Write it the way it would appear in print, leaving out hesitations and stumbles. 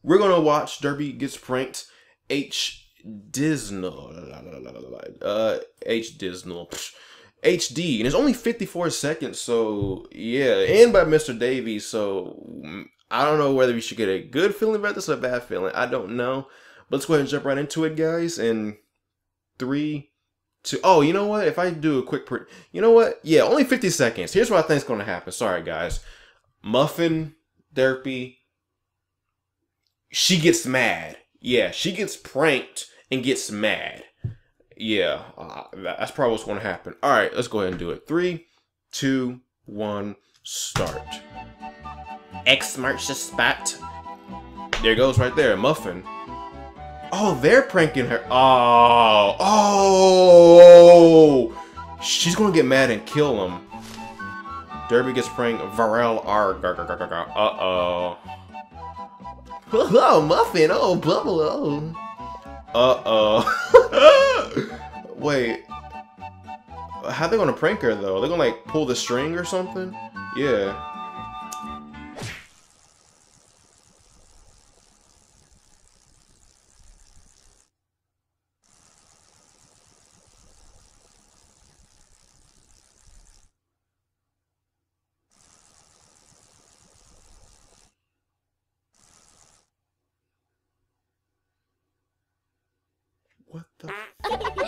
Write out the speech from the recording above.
we're gonna watch Derpy Gets Pranked Disney Disney HD, and it's only 54 seconds. So yeah, and by Mr. Davies. So I don't know whether we should get a good feeling about this or a bad feeling. I don't know. But let's go ahead and jump right into it, guys. In 3, 2. Oh, you know what? If I do a quick, you know what? Yeah, only 50 seconds. Here's what I think's gonna happen. Sorry, guys. Muffin, Derpy, she gets mad. Yeah, she gets pranked and gets mad. Yeah, that's probably what's going to happen. All right, let's go ahead and do it. 3, 2, 1, start. X marks the spot. There it goes right there, Muffin. Oh, they're pranking her. Oh, oh, she's going to get mad and kill him. Derpy gets pranked. Varel R. Uh-oh. Oh, Muffin. Oh, Bubble. Oh. Uh-oh. Wait. How they gonna prank her, though? They're gonna, like, pull the string or something? Yeah. What the?